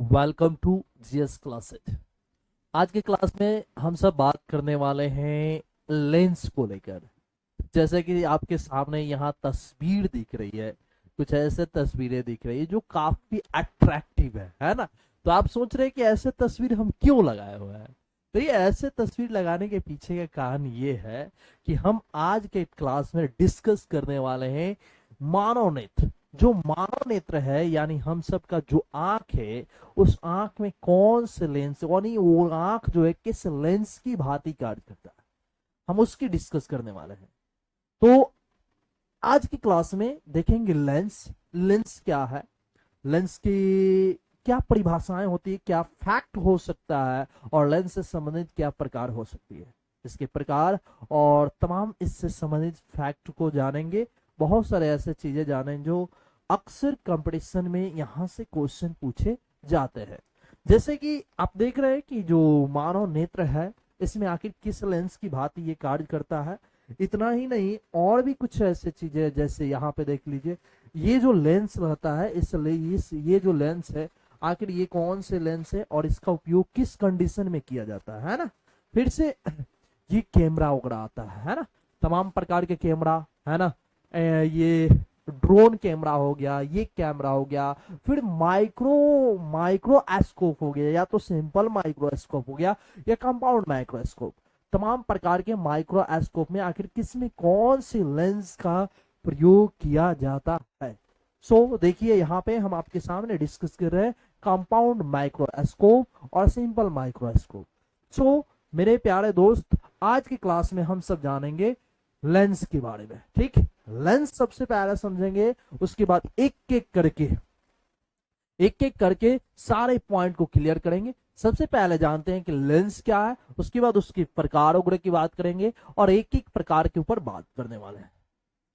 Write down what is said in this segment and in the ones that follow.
Welcome to GS classes. आज के class में हम सब बात करने वाले हैं लेंस को लेकर। जैसे कि आपके सामने यहाँ तस्वीर दिख रही है, कुछ ऐसे तस्वीरें दिख रही है जो काफी अट्रैक्टिव है ना। तो आप सोच रहे हैं कि ऐसे तस्वीर हम क्यों लगाए हुए हैं। तो ये ऐसे तस्वीर लगाने के पीछे का कारण ये है कि हम आज के क्लास में डिस्कस करने वाले हैं मानव नेत्र। जो मानव नेत्र है यानी हम सब का जो आंख है, उस आंख में कौन से लेंस यानी वो आंख जो है किस लेंस की भांति कार्य करता है, हम उसकी डिस्कस करने वाले हैं। तो आज की क्लास में देखेंगे लेंस। लेंस क्या है, लेंस की क्या परिभाषाएं होती है, क्या फैक्ट हो सकता है और लेंस से संबंधित क्या प्रकार हो सकती है, इसके प्रकार और तमाम इससे संबंधित फैक्ट को जानेंगे। बहुत सारे ऐसे चीजें जानेंगे जो अक्सर कंपटीशन में यहाँ से क्वेश्चन पूछे जाते हैं। जैसे कि आप देख रहे हैं कि जो मानव नेत्र है इसमें आखिर किस लेंस की भांति ये कार्य करता है। इतना ही नहीं, और भी कुछ ऐसे चीजें, जैसे यहाँ पे देख लीजिए ये जो लेंस रहता है ये जो लेंस है आखिर ये कौन से लेंस है और इसका उपयोग किस कंडीशन में किया जाता है ना। फिर से ये कैमरा वगैरह आता है ना, तमाम प्रकार के कैमरा है ना। ये ड्रोन कैमरा हो गया, ये कैमरा हो गया, फिर माइक्रोस्कोप हो गया, या तो सिंपल माइक्रोस्कोप हो गया या कंपाउंड माइक्रोस्कोप। तमाम प्रकार के माइक्रोस्कोप में आखिर किसमें कौन सी लेंस का प्रयोग किया जाता है। सो देखिए यहाँ पे हम आपके सामने डिस्कस कर रहे हैं कंपाउंड माइक्रोस्कोप और सिंपल माइक्रोस्कोप। सो मेरे प्यारे दोस्त, आज की क्लास में हम सब जानेंगे लेंस के बारे में। ठीक, लेंस सबसे पहले समझेंगे, उसके बाद एक एक करके सारे पॉइंट को क्लियर करेंगे। सबसे पहले जानते हैं कि लेंस क्या है, उसके बाद उसके प्रकार वगैरह की बात करेंगे और एक एक प्रकार के ऊपर बात करने वाले हैं।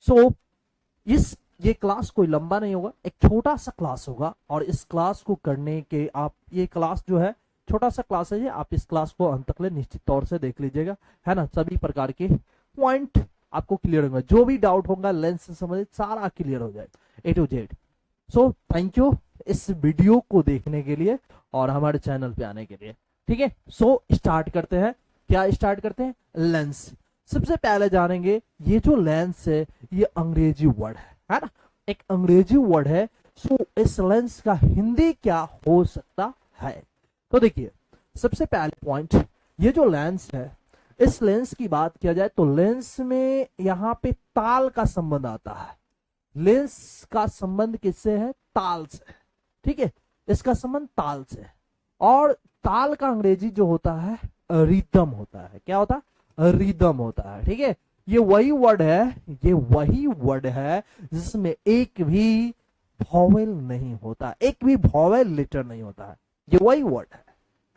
सो ये क्लास कोई लंबा नहीं होगा, एक छोटा सा क्लास होगा और इस क्लास को करने के आप, ये क्लास जो है छोटा सा क्लास है, आप इस क्लास को अंत तक निश्चित तौर से देख लीजिएगा, है ना। सभी प्रकार के पॉइंट आपको क्लियर होगा, जो भी डाउट होगा लेंस से संबंधित सारा क्लियर हो जाएगा A to Z। So thank you इस वीडियो को देखने के लिए और हमारे चैनल पे आने के लिए। ठीक है, सो स्टार्ट करते हैं। क्या स्टार्ट करते हैं? लेंस। सबसे पहले जानेंगे ये जो लेंस है ये अंग्रेजी वर्ड है ना, एक अंग्रेजी वर्ड है। सो इस लेंस का हिंदी क्या हो सकता है? तो देखिए सबसे पहले पॉइंट, ये जो लेंस है, इस लेंस की बात किया जाए तो लेंस में यहाँ पे ताल का संबंध आता है। लेंस का संबंध किससे है? ताल से। ठीक है, इसका संबंध ताल से, और ताल का अंग्रेजी जो होता है रिदम होता है। क्या होता है? रिदम होता है। ठीक है, ये वही वर्ड है जिसमें एक भी वॉवेल नहीं होता, एक भी वॉवेल लेटर नहीं होता है। ये वही वर्ड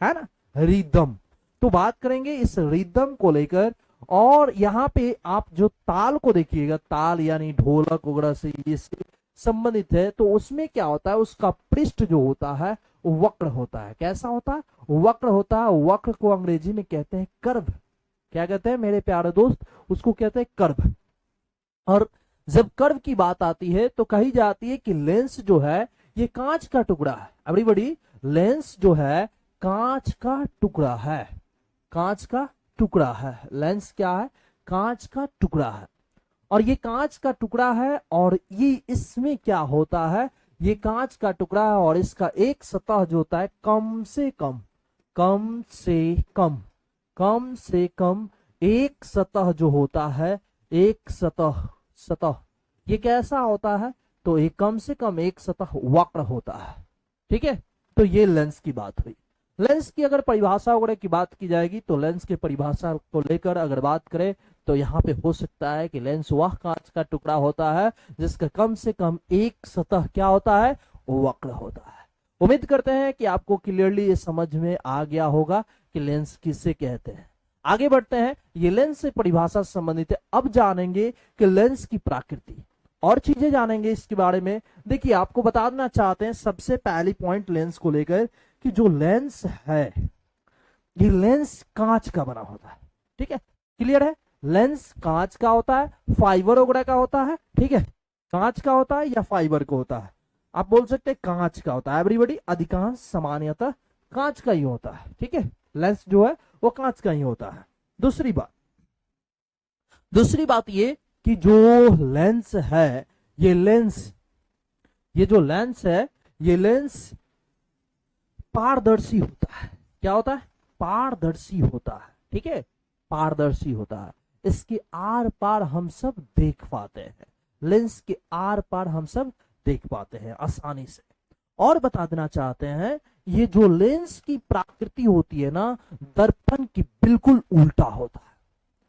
है ना, रिदम। तो बात करेंगे इस रिदम को लेकर, और यहाँ पे आप जो ताल को देखिएगा, ताल यानी ढोलक वगैरह से ये संबंधित है, तो उसमें क्या होता है, उसका पृष्ठ जो होता है वक्र होता है। कैसा होता है? वक्र होता है। वक्र को अंग्रेजी में कहते हैं कर्व। क्या कहते हैं मेरे प्यारे दोस्त? उसको कहते हैं कर्व। और जब कर्व की बात आती है तो कही जाती है कि लेंस जो है ये कांच का टुकड़ा है। एवरीबॉडी, लेंस जो है कांच का टुकड़ा है। कांच का टुकड़ा है। लेंस क्या है? कांच का टुकड़ा है। और ये कांच का टुकड़ा है, और ये इसमें क्या होता है, ये कांच का टुकड़ा है और इसका एक सतह जो होता है कम से कम एक सतह जो होता है, एक सतह ये कैसा होता है? तो ये कम से कम एक सतह वक्र होता है। ठीक है, तो ये लेंस की बात हुई। लेंस की अगर परिभाषा वगैरह की बात की जाएगी तो लेंस की परिभाषा को लेकर अगर बात करें तो यहाँ पे हो सकता है कि लेंस वह कांच का टुकड़ा होता है जिसका कम से कम एक सतह क्या होता है? वक्र होता है। उम्मीद करते हैं कि आपको क्लियरली ये समझ में आ गया होगा कि लेंस किसे कहते हैं। आगे बढ़ते हैं, ये लेंस से परिभाषा से संबंधित है। अब जानेंगे कि लेंस की प्रकृति और चीजें जानेंगे इसके बारे में। देखिए आपको बताना चाहते हैं सबसे पहली पॉइंट लेंस को लेकर कि जो लेंस है ये लेंस कांच का बना होता है। ठीक है, क्लियर है? लेंस कांच का होता है, फाइबर वगैरह का होता है। ठीक है, कांच का होता है या फाइबर का होता है। आप बोल सकते हैं कांच का होता है। एवरीबॉडी, अधिकांश सामान्यतः कांच का ही होता है, ठीक है। लेंस जो है वो कांच का ही होता है। दूसरी बात ये कि जो लेंस है, ये लेंस, ये जो लेंस है, ये लेंस पारदर्शी होता है। क्या होता है? पारदर्शी होता है, ठीक है, पारदर्शी होता है। इसके आर पार हम सब देख पाते हैं, लेंस के आर पार हम सब देख पाते हैं आसानी से। और बता देना चाहते हैं, ये जो लेंस की प्रकृति होती है ना, दर्पण की बिल्कुल उल्टा होता है,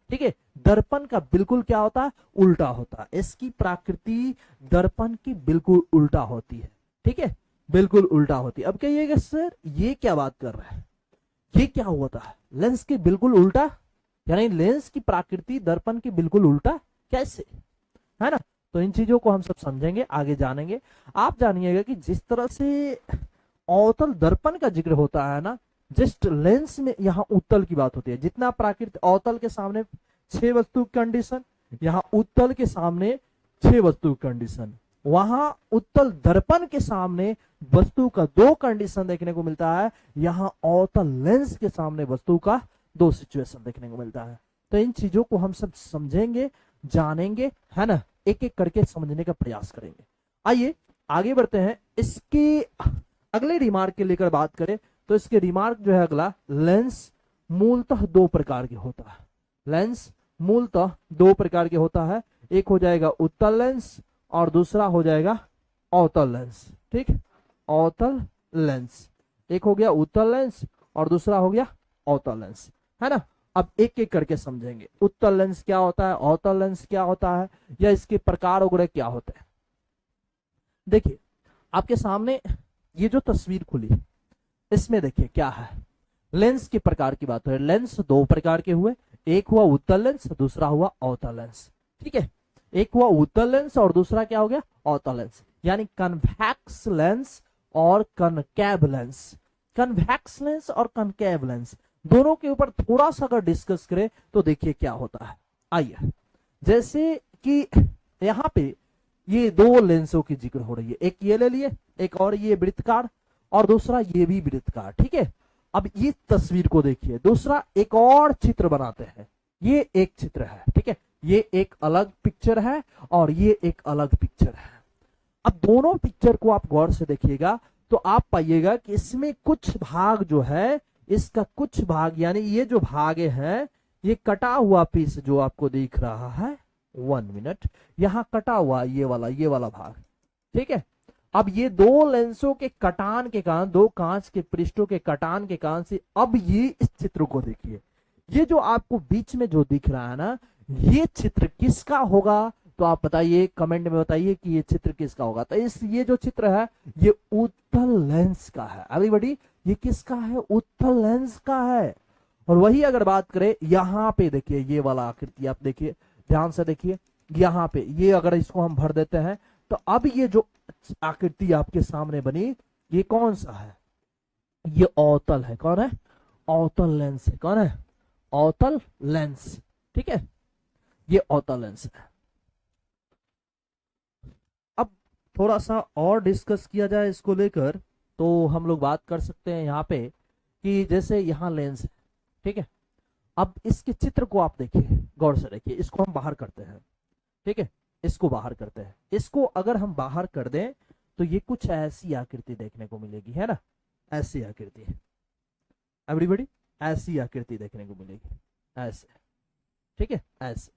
ठीक है। दर्पण का बिल्कुल क्या होता है? उल्टा होता है। इसकी प्रकृति दर्पण की बिल्कुल उल्टा होती है, ठीक है, बिल्कुल उल्टा होती है। अब कहिएगा सर ये क्या बात कर रहा है, ये क्या होता है? लेंस के बिल्कुल उल्टा, यानी लेंस की प्रकृति दर्पण की बिल्कुल उल्टा कैसे, है ना? तो इन चीजों को हम सब समझेंगे, आगे जानेंगे। आप जानिएगा कि जिस तरह से अवतल दर्पण का जिक्र होता है ना, जस्ट लेंस में यहाँ उत्तल की बात होती है। जितना प्राकृतिक अवतल के सामने 6 वस्तु की कंडीशन, यहाँ उत्तल के सामने 6 वस्तु की कंडीशन, वहां उत्तल दर्पण के सामने वस्तु का 2 कंडीशन देखने को मिलता है, यहाँ अवतल लेंस के सामने वस्तु का 2 सिचुएशन देखने को मिलता है। तो इन चीजों को हम सब समझेंगे, जानेंगे, है ना, एक एक करके समझने का प्रयास करेंगे। आइए आगे बढ़ते हैं। इसके अगले रिमार्क के लेकर बात करें तो इसके रिमार्क जो है अगला, लेंस मूलतः 2 प्रकार के होता है। लेंस मूलतः 2 प्रकार के होता है। एक हो जाएगा उत्तल लेंस और दूसरा हो जाएगा अवतल लेंस, ठीक, अवतल लेंस। एक हो गया उत्तल लेंस और दूसरा हो गया अवतल लेंस, है ना। अब एक एक करके समझेंगे, उत्तल लेंस क्या होता है, अवतल लेंस क्या होता है, या इसके प्रकार वगैरह क्या होते हैं। देखिए आपके सामने ये जो तस्वीर खुली, इसमें देखिए क्या है, लेंस के प्रकार की बात है। लेंस 2 प्रकार के हुए, एक हुआ उत्तल लेंस, दूसरा हुआ अवतल लेंस, ठीक है। एक हुआ उत्तल लेंस और दूसरा क्या हो गया, अवतल लेंस, यानी कन्वेक्स लेंस और कनकेव लेंस। कन्वेक्स लेंस और कनकेव लेंस दोनों के ऊपर थोड़ा सा अगर डिस्कस करें तो देखिए क्या होता है। आइए, जैसे कि यहां पे ये 2 लेंसों की जिक्र हो रही है, एक ये ले लिए, एक और ये वृत्तकार, और दूसरा ये भी वृत्तकार, ठीक है। अब ये तस्वीर को देखिए, दूसरा एक और चित्र बनाते हैं, ये एक चित्र है, ठीक है, ये एक अलग पिक्चर है और ये एक अलग पिक्चर है। अब दोनों पिक्चर को आप गौर से देखिएगा तो आप पाइएगा कि इसमें कुछ भाग जो है, इसका कुछ भाग, यानी ये जो भाग है, ये कटा हुआ पीस जो आपको दिख रहा है, 1 मिनट, यहां कटा हुआ ये वाला भाग, ठीक है। अब ये 2 लेंसों के कटान के कारण, 2 कांच के पृष्ठों के कटान के कारण से, अब ये इस चित्र को देखिए, ये जो आपको बीच में जो दिख रहा है ना, ये चित्र किसका होगा? तो आप बताइए, कमेंट में बताइए कि ये चित्र किसका होगा। तो ये जो चित्र है ये उत्तल लेंस का है। एवरीबॉडी, ये किसका है? उत्तल लेंस का है। और वही अगर बात करें, यहां पे देखिए ये वाला आकृति, आप देखिए ध्यान से देखिए, यहां पे ये अगर इसको हम भर देते हैं तो अब ये जो आकृति आपके सामने बनी, ये कौन सा है? ये अवतल है। कौन है? अवतल लेंस है। कौन है? अवतल लेंस, ठीक है, ये अवतल लेंस है। अब थोड़ा सा और डिस्कस किया जाए इसको लेकर तो हम लोग बात कर सकते हैं यहाँ पे कि जैसे यहाँ लेंस है, ठीक है। अब इसके चित्र को आप देखिए, गौर से देखिए, इसको हम बाहर करते हैं, ठीक है, इसको बाहर करते हैं। इसको अगर हम बाहर कर दें तो ये कुछ ऐसी आकृति देखने को मिलेगी, है ना, ऐसी आकृति, एवरीबॉडी, ऐसी आकृति देखने को मिलेगी, ऐसे, ठीक है, ऐसे।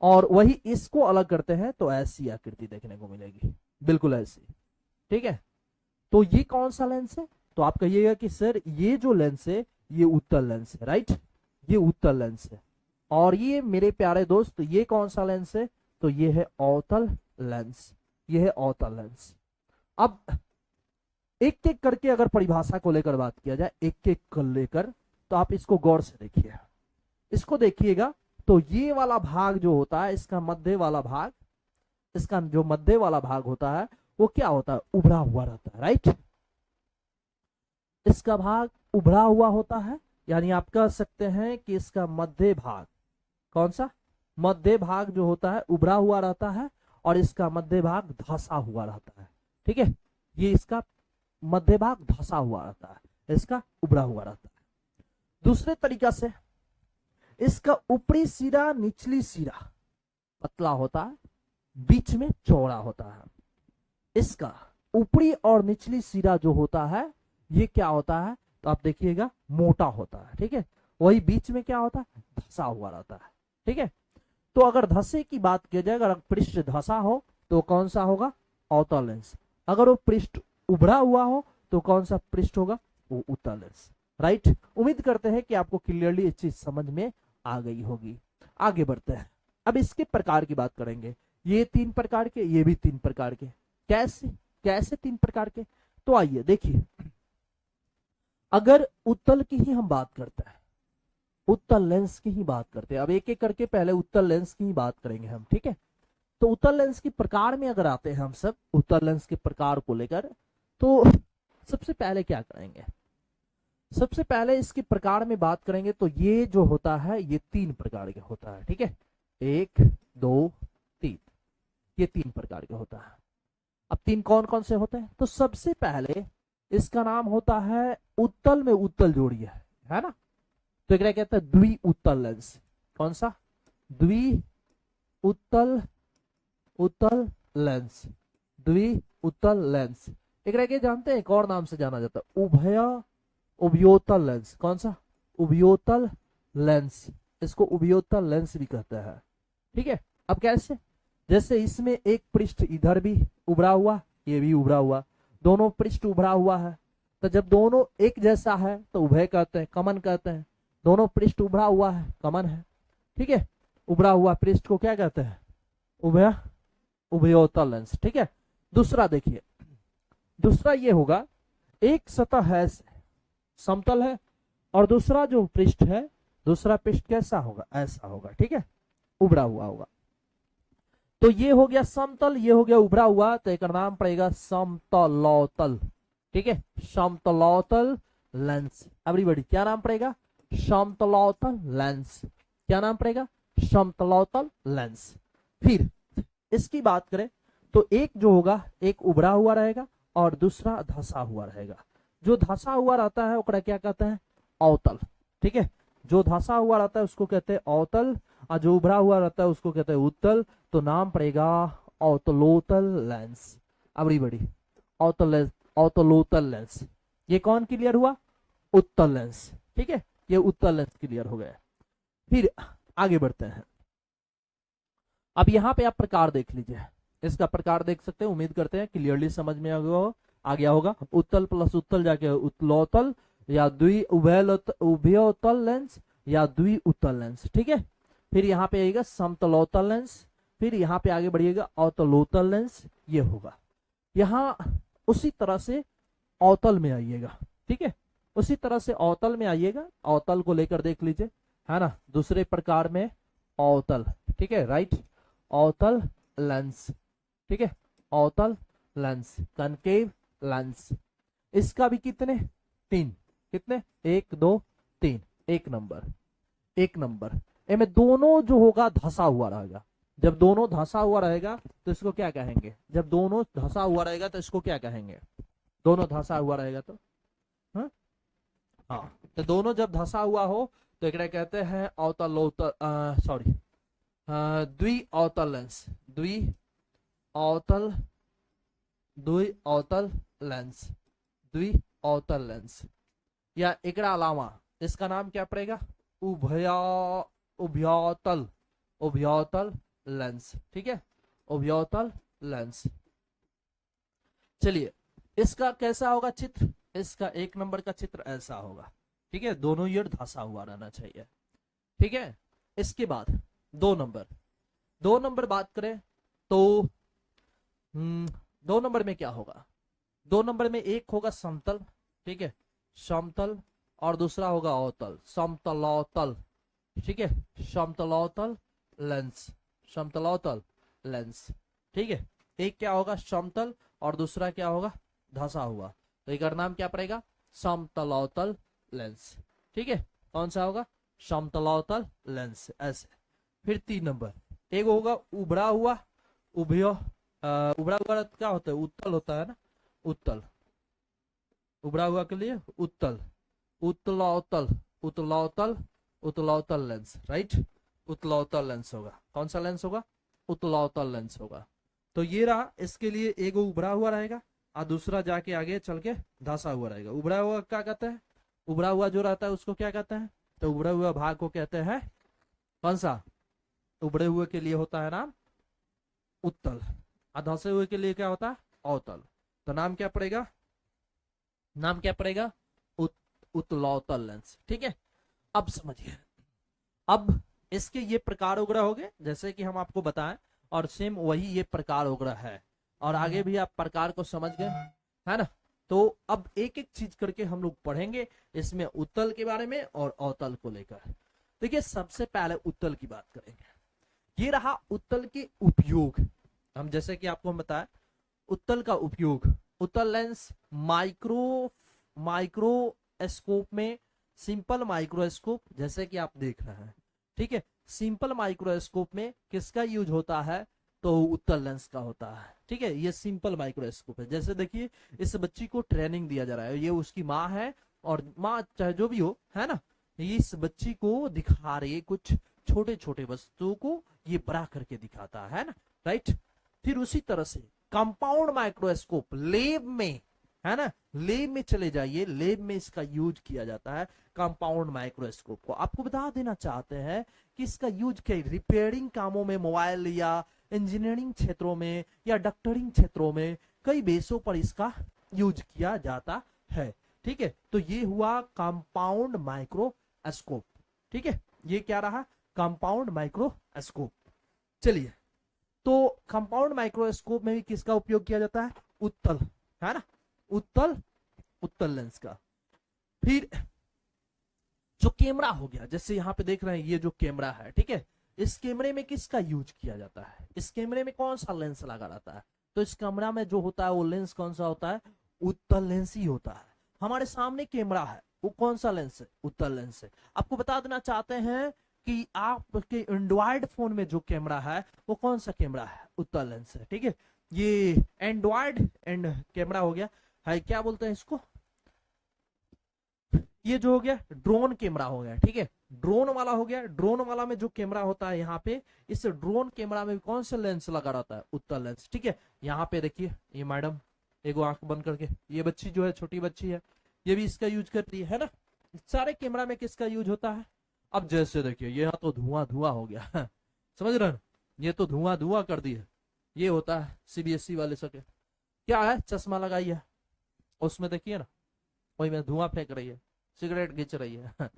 और वही इसको अलग करते हैं तो ऐसी आकृति देखने को मिलेगी, बिल्कुल ऐसी, ठीक है। तो ये कौन सा लेंस है? तो आप कहिएगा कि सर ये जो लेंस है ये उत्तल लेंस है, राइट, ये उत्तल लेंस है। और ये मेरे प्यारे दोस्त, ये कौन सा लेंस है? तो ये है अवतल लेंस, ये है अवतल लेंस। अब एक एक करके अगर परिभाषा को लेकर बात किया जाए, एक एक कर लेकर, तो आप इसको गौर से देखिए, इसको देखिएगा तो ये वाला भाग जो होता है, इसका मध्य वाला भाग, इसका जो मध्य वाला भाग होता है वो क्या होता है? उभरा हुआ रहता है, राइट, इसका भाग उभरा हुआ होता है। यानी आप कह सकते हैं कि इसका मध्य भाग, कौन सा? मध्य भाग जो होता है उभरा हुआ रहता है और इसका मध्य भाग धंसा हुआ रहता है। ठीक है, ये इसका मध्य भाग धंसा हुआ रहता है, इसका उभरा हुआ रहता है। दूसरे तरीका से इसका ऊपरी सिरा निचली सिरा पतला होता है, बीच में चौड़ा होता है। इसका ऊपरी और निचली सिरा जो होता है ये क्या होता है, तो आप देखिएगा मोटा होता है। ठीक है, वही बीच में क्या होता है, धंसा हुआ रहता है। ठीक है, तो अगर धंसे की बात की जाए, अगर पृष्ठ धंसा हो तो कौन सा होगा, अवतल लेंस। अगर वो पृष्ठ उभरा हुआ हो तो कौन सा पृष्ठ होगा, वो उत्तल लेंस। राइट, उम्मीद करते हैं कि आपको क्लियरली ये चीज समझ में आ गई होगी। आगे बढ़ते हैं, अब इसके प्रकार की बात करेंगे। ये 3 प्रकार के, ये भी 3 प्रकार के। कैसे कैसे 3 प्रकार के, तो आइए देखिए। अगर उत्तल की ही हम बात करते हैं, उत्तल लेंस की ही बात करते हैं, अब एक एक करके पहले उत्तल लेंस की ही बात करेंगे हम। ठीक है, तो उत्तल लेंस के प्रकार में अगर आते हैं हम सब उत्तल लेंस के प्रकार को लेकर, तो सबसे पहले क्या करेंगे, सबसे पहले इसके प्रकार में बात करेंगे। तो ये जो होता है ये 3 प्रकार के होता है। ठीक है, 1 2 3, ये 3 प्रकार के होता है। अब 3 कौन कौन से होते हैं, तो सबसे पहले इसका नाम होता है उत्तल में उत्तल जोड़ी है ना, तो एक कहते हैं द्वि उत्तल लेंस। कौन सा, द्वि उत्तल उत्तल लेंस, द्वि उत्तल लेंस। एक के जानते हैं, एक और नाम से जाना जाता है उभय उभयोतल लेंस। कौन सा, उभयोतल लेंस, इसको उभयोतल लेंस भी कहते हैं। ठीक है, अब कैसे, जैसे इसमें एक पृष्ठ इधर भी उभरा हुआ, ये भी उभरा हुआ, दोनों पृष्ठ उभरा हुआ है, तो जब दोनों एक जैसा है तो उभय कहते हैं, कमन कहते हैं। दोनों पृष्ठ उभरा हुआ है, कमन है। ठीक है, उभरा हुआ पृष्ठ को क्या कहते हैं, उभय उभयोतल लेंस। ठीक है, दूसरा देखिए, दूसरा ये होगा, एक सतह है समतल है, और दूसरा जो पृष्ठ है, दूसरा पृष्ठ कैसा होगा, ऐसा होगा। ठीक है, उभरा हुआ होगा। तो ये हो गया समतल, ये हो गया उभरा हुआ, तो एक नाम पड़ेगा समतलोतल। ठीक है, समतलोतल लेंस। एवरीबॉडी क्या नाम पड़ेगा, समतलोतल लेंस। क्या नाम पड़ेगा, समतलोतल लेंस। फिर इसकी बात करें तो एक जो होगा, एक उभरा हुआ रहेगा और दूसरा धंसा हुआ रहेगा। जो धंसा हुआ रहता है ओकरा क्या कहते हैं, अवतल। ठीक है, जो धंसा हुआ रहता है उसको कहते हैं अवतल, और जो उभरा हुआ रहता है उसको कहते हैं उत्तल। तो नाम पड़ेगा अवतलोतल लेंस। एवरीबॉडी, अवतल लेंस, अवतलोतल लेंस। ये कौन क्लियर हुआ, उत्तल लेंस। ठीक है, ये उत्तल लेंस क्लियर हो गया। फिर आगे बढ़ते हैं। अब यहाँ पे आप प्रकार देख लीजिए, इसका प्रकार देख सकते हैं। उम्मीद करते हैं क्लियरली समझ में आ गया होगा। उत्तल प्लस उत्तल जाके उत्तलोतल, या द्वि उभयोतल लेंस, या द्वि उत्तल लेंस। ठीक है, फिर यहाँ पे आएगा समतलोतल लेंस, फिर यहाँ पे आगे बढ़िएगा अवतलोतल लेंस, ये होगा। यहाँ उसी तरह से अवतल में आइएगा। ठीक है, उसी तरह से अवतल में आइएगा, अवतल को लेकर देख लीजिए, है ना। दूसरे प्रकार में अवतल, ठीक है, राइट, अवतल लेंस। ठीक है, अवतल लेंस, कनकेव लेंस। इसका भी कितने, 3, कितने, 1 2 3, 1 नंबर, 1 नंबर। इनमें दोनों जो होगा धंसा हुआ रहेगा। जब दोनों धंसा हुआ रहेगा तो इसको क्या कहेंगे, जब दोनों धंसा हुआ रहेगा तो इसको क्या कहेंगे, दोनों धंसा हुआ रहेगा तो, हाँ, तो दोनों जब धंसा हुआ हो तो एक कहते हैं अवतलोतल, सॉरी, द्वि अवतल लेंस, द्वि अवतल, द्वि अवतल लेंस, द्वि अवतल लेंस। या एक अलावा इसका नाम क्या पड़ेगा, उभयोतल, उभयोतल लेंस। ठीक है, उभयोतल लेंस। चलिए, इसका कैसा होगा चित्र, इसका 1 नंबर का चित्र ऐसा होगा। ठीक है, दोनों ईयर धंसा हुआ रहना चाहिए। ठीक है, इसके बाद 2 नंबर, 2 नंबर बात करें तो 2 नंबर में क्या होगा, 2 नंबर में एक होगा समतल, ठीक है, समतल, और दूसरा होगा अवतल, समतलोतल। ठीक है, समतलोतल लेंस, समतलोतल लेंस। ठीक है, एक क्या होगा समतल और दूसरा क्या होगा धंसा हुआ, तो एक नाम क्या पड़ेगा, समतलोतल लेंस। ठीक है, कौन सा होगा, समतलोतल लेंस, ऐसे। फिर 3 नंबर, एक होगा उभरा हुआ, उभयो उभरा हुआ क्या होता है, उत्तल होता है ना, उत्तल, उभरा हुआ के लिए उत्तल, उत्तलोत्तल, उत्तलोत्तल, उत्तलोत्तल लेंस, राइट, उत्तलोत्तल लेंस होगा, कौन सा लेंस होगा, उत्तलोत्तल लेंस होगा। तो ये रहा, इसके लिए एक उभरा हुआ रहेगा और दूसरा जाके आगे चल के धंसा हुआ रहेगा। उभरा हुआ क्या कहते हैं, उभरा हुआ जो रहता है उसको क्या कहते हैं, तो उभरे हुए भाग को कहते हैं कौन सा, उभरे हुए के लिए होता है नाम उत्तल, और धंसे हुए के लिए क्या होता है अवतल। तो नाम क्या पड़ेगा, नाम क्या पड़ेगा, उत्तलोत्तल लेंस, ठीक है। अब समझिए, अब इसके ये प्रकार उग्र हो गए जैसे कि हम आपको बताएं, और सेम वही ये प्रकार उग्र है, और आगे भी आप प्रकार को समझ गए है ना। तो अब एक एक चीज करके हम लोग पढ़ेंगे इसमें, उत्तल के बारे में और अवतल को लेकर। देखिए सबसे पहले उत्तल की बात करेंगे। ये रहा उत्तल के उपयोग। हम जैसे कि आपको हम बताया उत्तल का उपयोग, उत्तल लेंस माइक्रोस्कोप में, सिंपल माइक्रोस्कोप जैसे कि आप देख रहे हैं, ठीक है, सिंपल माइक्रोस्कोप में किसका यूज होता है, तो उत्तल लेंस का होता है, ठीक है। ये सिंपल माइक्रोस्कोप है। जैसे देखिए इस बच्ची को ट्रेनिंग दिया जा रहा है, ये उसकी माँ है, और माँ चाहे जो भी हो है ना, इस बच्ची को दिखा रही है कुछ छोटे छोटे वस्तुओं को, ये बड़ा करके दिखाता है ना, राइट। फिर उसी तरह से कंपाउंड माइक्रोस्कोप लैब में, है ना, लैब में चले जाइए, लैब में इसका यूज किया जाता है कंपाउंड माइक्रोस्कोप को। आपको बता देना चाहते हैं कि इसका यूज क्या, रिपेयरिंग कामों में, मोबाइल या इंजीनियरिंग क्षेत्रों में या डॉक्टरिंग क्षेत्रों में, कई बेसों पर इसका यूज किया जाता है, ठीक है। तो ये हुआ कंपाउंड माइक्रोस्कोप, ठीक है, ये क्या रहा, कंपाउंड माइक्रोस्कोप। चलिए, तो कंपाउंड माइक्रोस्कोप में भी किसका उपयोग किया जाता है, उत्तल, है ना, उत्तल, उत्तल लेंस का। फिर जो कैमरा हो गया, जैसे यहाँ पे देख रहे हैं ये जो कैमरा है, ठीक है, इस कैमरे में किसका यूज किया जाता है, इस कैमरे में कौन सा लेंस लगा रहता है, तो इस कैमरा में जो होता है वो लेंस कौन सा होता है, उत्तल लेंस ही होता है। हमारे सामने कैमरा है, वो कौन सा लेंस है, उत्तल लेंस है। आपको बता देना चाहते हैं कि आपके एंड्रॉइड फोन में जो कैमरा है वो कौन सा कैमरा है, उत्तल लेंस है, ठीक है। ये एंड्रॉइड एंड कैमरा हो गया है, क्या बोलते हैं इसको, ये जो हो गया ड्रोन कैमरा हो गया, ठीक है, ड्रोन वाला हो गया। ड्रोन वाला में जो कैमरा होता है यहाँ पे, इस ड्रोन कैमरा में कौन सा लेंस लगा रहता है, उत्तल लेंस, ठीक है। यहाँ पे देखिए ये मैडम एक आंख बंद करके, ये बच्ची जो है छोटी बच्ची है, ये भी इसका यूज करती है ना। सारे कैमरा में किसका यूज होता है। अब जैसे देखिए ये यहाँ तो धुआं धुआं हो गया समझ रहे हैं, ये तो धुआं धुआं कर दिया, ये होता है सीबीएसई वाले सके, क्या है, चश्मा लगाई है, उसमें देखिए ना वही में धुआं फेंक रही है, सिगरेट खींच रही है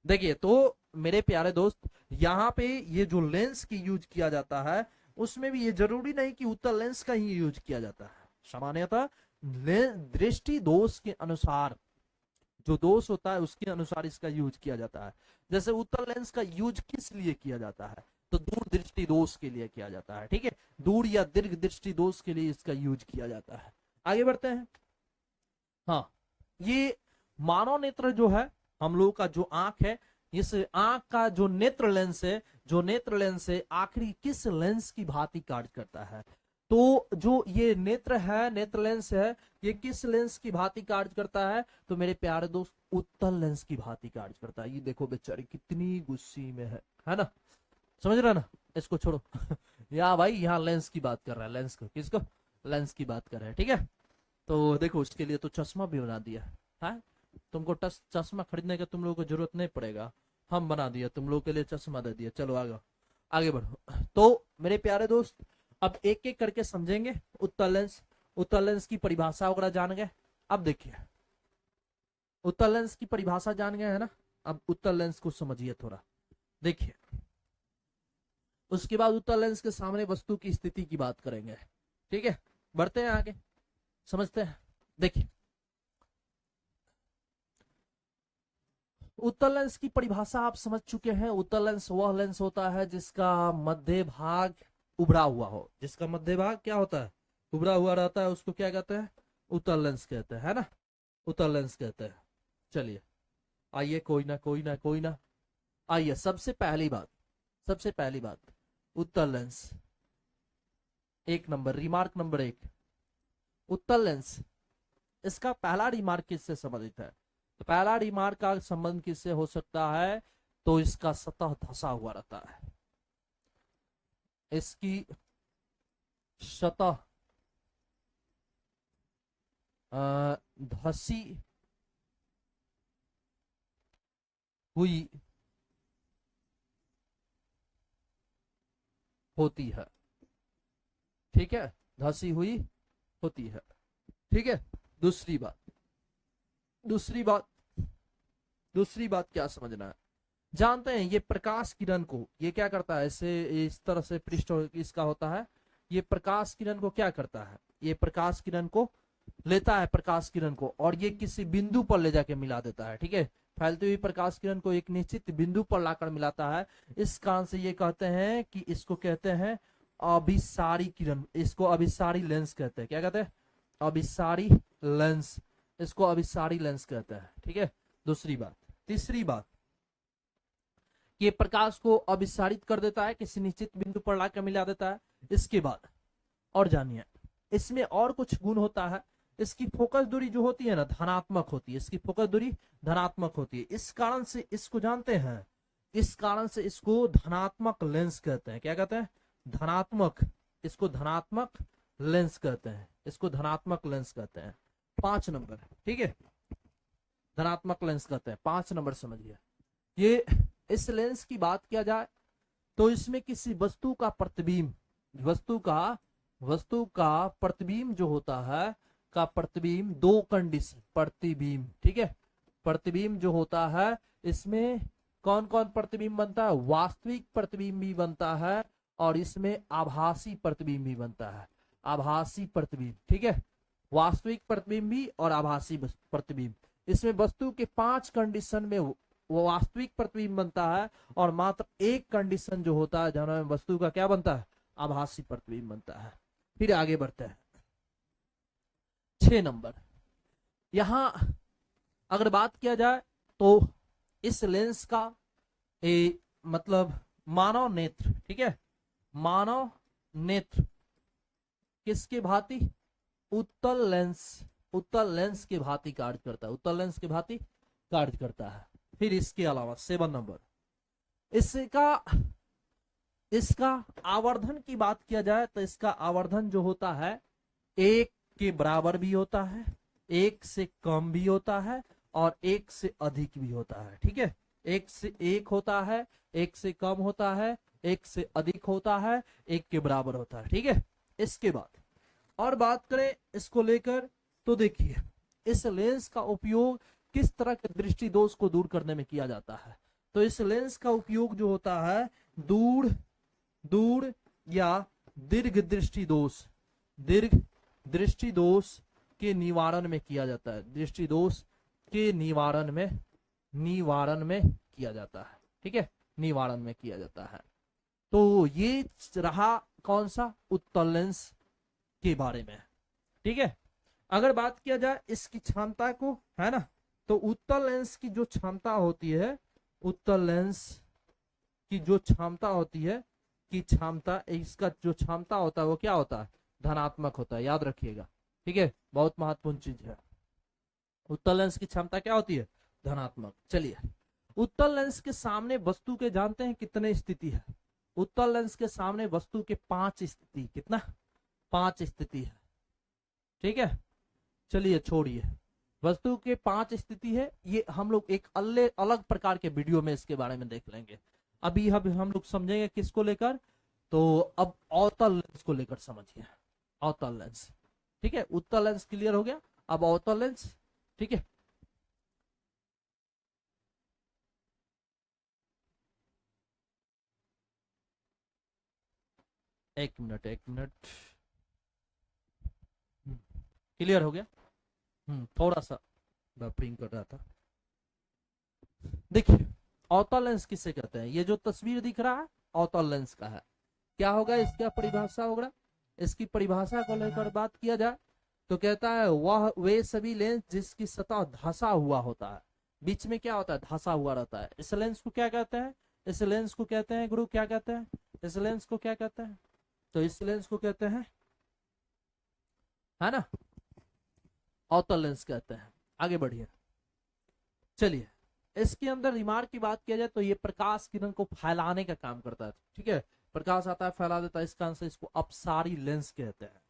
देखिए, तो मेरे प्यारे दोस्त, यहाँ पे ये जो लेंस की यूज किया जाता है उसमें भी ये जरूरी नहीं कि उत्तल लेंस का ही यूज किया जाता है। सामान्यतः दृष्टि दोष के अनुसार, जो दोष होता है उसके अनुसार इसका यूज किया जाता है। जैसे उत्तल लेंस का यूज किस लिए किया जाता है, तो दूर दृष्टि दोष के लिए किया जाता है, ठीक है, दूर या दीर्घ दृष्टि दोष के लिए इसका यूज किया जाता है। आगे बढ़ते हैं। हाँ, ये मानव नेत्र जो है, हम लोग का जो आंख है, इस आंख का जो नेत्र लेंस है, जो नेत्र लेंस है आखिरी किस लेंस की भांति कार्य करता है, तो जो ये नेत्र है, नेत्र लेंस है, ये किस लेंस की भांति कार्य करता है, तो मेरे प्यारे दोस्त उत्तल लेंस की भांति कार्य करता है। ये देखो बेचारी कितनी गुस्से में है ना, समझ रहा ना, इसको छोड़ो यहाँ भाई, यहाँ लेंस की बात कर रहा है, लेंस को, किसको, लेंस की बात कर रहा है, ठीक है। तो देखो उसके लिए तो चश्मा भी बना दिया है, तुमको चश्मा खरीदने का तुम लोगों को जरूरत नहीं पड़ेगा, हम बना दिया तुम लोगों के लिए, चश्मा दे दिया। चलो आगे आगे बढ़ो। तो मेरे प्यारे दोस्त, अब एक एक करके समझेंगे उत्तल लेंस। उत्तल लेंस की परिभाषा वगैरह जान गए। अब देखिए उत्तल लेंस की परिभाषा जान गए है ना, अब उत्तल लेंस को समझिए थोड़ा। देखिए उसके बाद उत्तल लेंस के सामने वस्तु की स्थिति की बात करेंगे, ठीक है। बढ़ते हैं आगे, समझते हैं। देखिए उत्तल लेंस की परिभाषा आप समझ चुके हैं। उत्तल लेंस वह लेंस होता है जिसका मध्य भाग उभरा हुआ हो, जिसका मध्य भाग क्या होता है, उभरा हुआ रहता है, उसको क्या कहते हैं, उत्तल लेंस कहते हैं, है ना, उत्तल लेंस कहते हैं। चलिए आइए, कोई ना कोई ना कोई ना, आइए सबसे पहली बात, सबसे पहली बात, उत्तल लेंस एक नंबर, रिमार्क नंबर 1, उत्तल लेंस, इसका पहला रिमार्क किससे संबंधित है? तो पहला रिमार्क का संबंध किससे हो सकता है? तो इसका सतह धंसा हुआ रहता है, इसकी सतह धसी हुई होती है, ठीक है, धसी हुई होती है, ठीक है। दूसरी बात, दूसरी बात, दूसरी बात क्या समझना है, जानते हैं ये प्रकाश किरण को ये क्या करता है, ऐसे इस तरह से पृष्ठ इसका होता है, ये प्रकाश किरण को क्या करता है, ये प्रकाश किरण को लेता है, प्रकाश किरण को, और ये किसी बिंदु पर ले जाके मिला देता है, ठीक है, फैलती हुई प्रकाश किरण को एक निश्चित बिंदु पर लाकर मिलाता है। इस कारण से ये कहते हैं कि इसको कहते हैं अभिसारी किरण, इसको अभिसारी लेंस कहते हैं। क्या कहते हैं? अभिसारी लेंस, इसको अभिसारी लेंस कहते हैं, ठीक है। दूसरी बात, तीसरी बात, ये प्रकाश को अभिसारित कर देता है, किसी निश्चित बिंदु पर लाकर मिला देता है। इसके बाद और जानिए, इसमें और कुछ गुण होता है, इसकी फोकस दूरी जो होती है ना धनात्मक होती है, इसकी फोकस दूरी धनात्मक होती है। इस कारण से इसको जानते हैं, इस कारण से इसको धनात्मक लेंस कहते हैं। क्या कहते हैं? धनात्मक, इसको धनात्मक लेंस कहते हैं, इसको धनात्मक लेंस कहते हैं। 5 नंबर, ठीक है, धनात्मक लेंस कहते हैं, 5 नंबर समझिए। ये इस लेंस की बात किया जाए तो इसमें किसी वस्तु का प्रतिबिंब, वस्तु का प्रतिबिंब जो होता है, का प्रतिबिंब, 2 कंडीशन, प्रतिबिंब, ठीक है, प्रतिबिंब जो होता है इसमें कौन कौन प्रतिबिंब बनता है? वास्तविक प्रतिबिंब भी बनता है और इसमें आभासी प्रतिबिंब भी बनता है, आभासी प्रतिबिंब, ठीक है, वास्तविक प्रतिबिंब भी और आभासी प्रतिबिंब। इसमें वस्तु के 5 कंडीशन में वो वास्तविक प्रतिबिंब बनता है और मात्र 1 कंडीशन जो होता है जहां वस्तु का क्या बनता है? आभासी प्रतिबिंब बनता है। फिर आगे बढ़ते हैं, 6 नंबर, यहां अगर बात किया जाए तो इस लेंस का मतलब मानव नेत्र, ठीक है, मानव नेत्र किसके भांति? उत्तल लेंस, उत्तल लेंस के भांति कार्य करता है, उत्तल लेंस के भांति कार्य करता है। फिर इसके अलावा 7 नंबर, इसका आवर्धन की बात किया जाए तो इसका आवर्धन जो होता है 1 के बराबर भी होता है, 1 से कम भी होता है और 1 से अधिक भी होता है, ठीक है, 1 से 1 होता है, 1 से कम होता है, 1 से अधिक होता है, 1 के बराबर होता है, ठीक है। इसके बाद और बात करें इसको लेकर तो देखिए, इस लेंस का उपयोग किस तरह के दृष्टि दोष को दूर करने में किया जाता है? तो इस लेंस का उपयोग जो होता है दूर या दीर्घ दृष्टि दोष के निवारण में किया जाता है, दृष्टि दोष के निवारण में किया जाता है, ठीक है, निवारण में किया जाता है। तो ये रहा कौन सा? उत्तल लेंस के बारे में, ठीक है। अगर बात किया जाए इसकी क्षमता को, है ना, तो उत्तल लेंस की जो क्षमता होती है, उत्तल लेंस की जो क्षमता होती है, की क्षमता, इसका जो क्षमता होता है वो क्या होता है? धनात्मक होता है, याद रखिएगा, ठीक है, बहुत महत्वपूर्ण चीज है। उत्तल लेंस की क्षमता क्या होती है? धनात्मक। चलिए, उत्तल लेंस के सामने वस्तु के जानते हैं कितने स्थिति है? उत्तल लेंस के सामने वस्तु के 5 स्थिति, कितना? 5 स्थिति है, ठीक है। चलिए छोड़िए, वस्तु के 5 स्थिति है, ये हम लोग एक अलग प्रकार के वीडियो में इसके बारे में देख लेंगे। अभी हम लोग समझेंगे किसको लेकर? तो अब अवतल लेंस को लेकर समझिए, अवतल लेंस, ठीक है। उत्तल लेंस क्लियर हो गया, अब अवतल लेंस, ठीक है। एक मिनट, क्लियर हो गया? थोड़ा सा बफरिंग कर रहा था। देखिए, अवतल लेंस किसे कहते हैं? ये जो तस्वीर दिख रहा है अवतल लेंस का है। क्या होगा इसका परिभाषा? होगा इसकी परिभाषा को लेकर बात किया जाए तो कहता है वह वे सभी लेंस जिसकी सतह धंसा हुआ होता है, बीच में क्या होता है? धंसा हुआ रहता है। इस लेंस को क्या कहते हैं? इस लेंस को कहते हैं गुरु, क्या कहते हैं? इस लेंस को क्या कहते हैं? तो इस लेंस को कहते हैं है ना, अवतल लेंस कहते हैं। आगे बढ़िए, चलिए इसके अंदर रिमार्क की बात किया जाए तो ये प्रकाश किरण को फैलाने का काम करता है, ठीक है, प्रकाश आता है फैला देता है, इसका आंसर इसको अपसारी लेंस कहते हैं।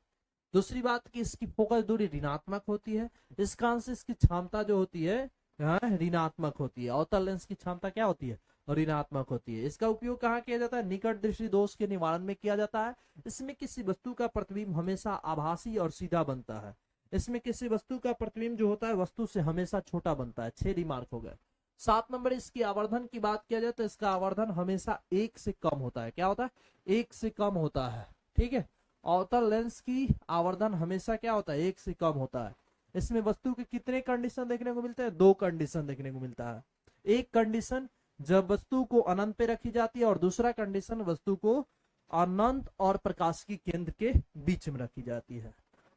दूसरी बात कि इसकी फोकस दूरी ऋणात्मक होती है, इसका आंसर इसकी क्षमता जो होती है ऋणात्मक होती है। अवतल लेंस की क्षमता क्या होती है, ऋणात्मक होती है। इसका उपयोग कहाँ किया जाता है, निकट दृष्टि दोष के निवारण में किया जाता है। इसमें किसी वस्तु का प्रतिबिंब हमेशा आभासी और सीधा बनता है। इसमें किसी वस्तु का प्रतिबिंब जो होता है वस्तु से हमेशा छोटा बनता है। 6 रिमार्क हो गए। 7 नंबर, इसकी आवर्धन की बात किया जाए तो इसका आवर्धन हमेशा 1 से कम होता है। क्या होता है, 1 से कम होता है, ठीक है। अवतल लेंस की आवर्धन हमेशा क्या होता है, 1 से कम होता है। इसमें वस्तु के कितने कंडीशन देखने को मिलते हैं, 2 कंडीशन देखने को मिलता है। एक कंडीशन जब वस्तु को अनंत पे रखी जाती है और दूसरा कंडीशन वस्तु को अनंत और प्रकाश की केंद्र के बीच में रखी जाती है।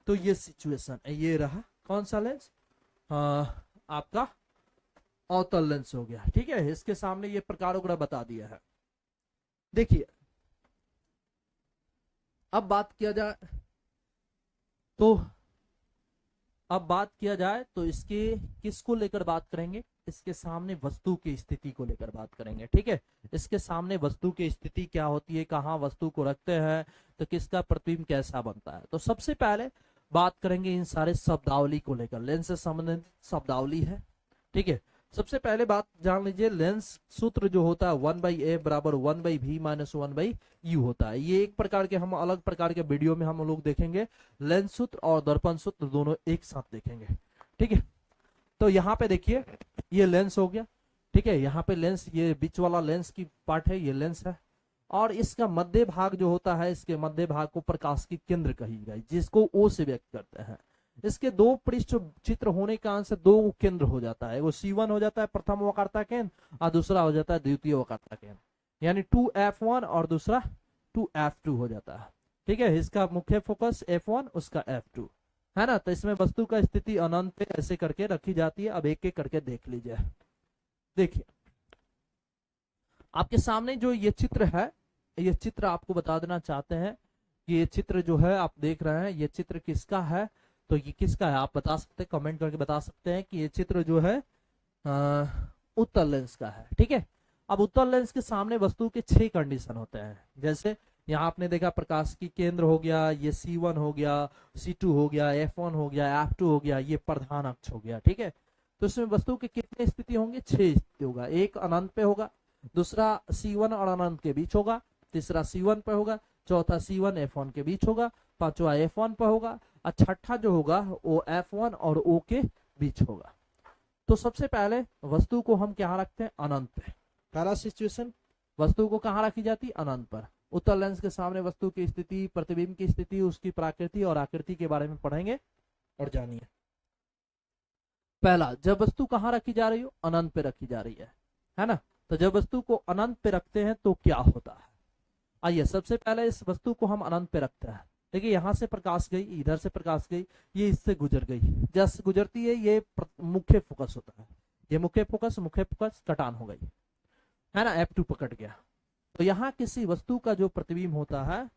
तो ये सिचुएशन है, ये रहा कौन सा लेंस, आपका अवतल लेंस हो गया, ठीक है। इसके सामने ये प्रकार वगैरह बता दिया है। देखिए अब बात किया जाए तो इसके किसको लेकर बात करेंगे, इसके सामने वस्तु की स्थिति को लेकर बात करेंगे, ठीक है। इसके सामने वस्तु की स्थिति क्या होती है, कहाँ वस्तु को रखते हैं, तो किसका प्रतिबिंब कैसा बनता है। तो सबसे पहले बात करेंगे इन सारे शब्दावली को लेकर, लेंस से संबंधित शब्दावली है, ठीक है। सबसे पहले बात जान लीजिए, लेंस सूत्र जो होता है 1/a बराबर 1/v माइनस 1/u होता है। ये एक प्रकार के हम अलग प्रकार के वीडियो में हम लोग देखेंगे, लेंस सूत्र और दर्पण सूत्र दोनों एक साथ देखेंगे, ठीक है। तो यहाँ पे देखिए ये लेंस हो गया, ठीक है। यहाँ पे लेंस, ये बीच वाला लेंस की पार्ट है, ये लेंस है। और इसका मध्य भाग जो होता है, इसके मध्य भाग को प्रकाश की केंद्र कही गई, जिसको O से व्यक्त करते हैं। इसके 2 पृष्ठ चित्र होने का आंसर 2 केंद्र हो जाता है। वो C1 हो जाता है प्रथम वक्रता केंद्र और दूसरा हो जाता है द्वितीय वक्रता केंद्र, यानी 2F1 और दूसरा 2F2 हो जाता है, ठीक है। इसका मुख्य फोकस F1, उसका F2 है ना। तो इसमें वस्तु का स्थिति अनंत पे ऐसे करके रखी जाती है। अब एक एक करके देख लीजिए। देखिए आपके सामने जो ये चित्र है, ये चित्र आपको बता देना चाहते हैं, ये चित्र जो है आप देख रहे हैं, ये चित्र किसका है, तो ये किसका है आप बता सकते हैं, कमेंट करके बता सकते हैं कि ये चित्र जो है उत्तल लेंस का है, ठीक है। अब उत्तल लेंस के सामने वस्तु के 6 कंडीशन होते हैं। जैसे यहाँ आपने देखा प्रकाश की केंद्र हो गया, ये C1 हो गया, C2 हो गया, F1 हो गया, F2 हो गया, ये प्रधान अक्ष हो गया, ठीक है। तो इसमें वस्तु के कितने स्थिति होंगे, 6 स्थिति होगा। एक अनंत पे होगा, दूसरा C1 और अनंत के बीच होगा, तीसरा C1 पे होगा, चौथा C1 F1 के बीच होगा, पांचवा F1 पे होगा और छठा जो होगा वो F1 और O के बीच होगा। तो सबसे पहले वस्तु को हम क्या रखते हैं, अनंत पे। पहला सिचुएशन, वस्तु को कहाँ रखी जाती है, अनंत पर। उत्तल लेंस के सामने वस्तु की स्थिति, प्रतिबिंब की स्थिति, उसकी प्राकृति और आकृति के बारे में पढ़ेंगे और जानिए। पहला, जब वस्तु कहाँ रखी जा रही हो, अनंत पे रखी जा रही है ना। तो जब वस्तु को अनंत पे रखते हैं तो क्या होता है, आइए सबसे पहले इस वस्तु को हम अनंत पे रखते हैं। देखिए यहाँ से प्रकाश गई, इधर से प्रकाश गई, ये इससे गुजर गई, जैसे गुजरती है ये मुख्य फोकस होता है, ये मुख्य फोकस कटान हो गई है ना, F2 पकड़ गया। तो यहाँ किसी वस्तु का जो प्रतिबिंब होता है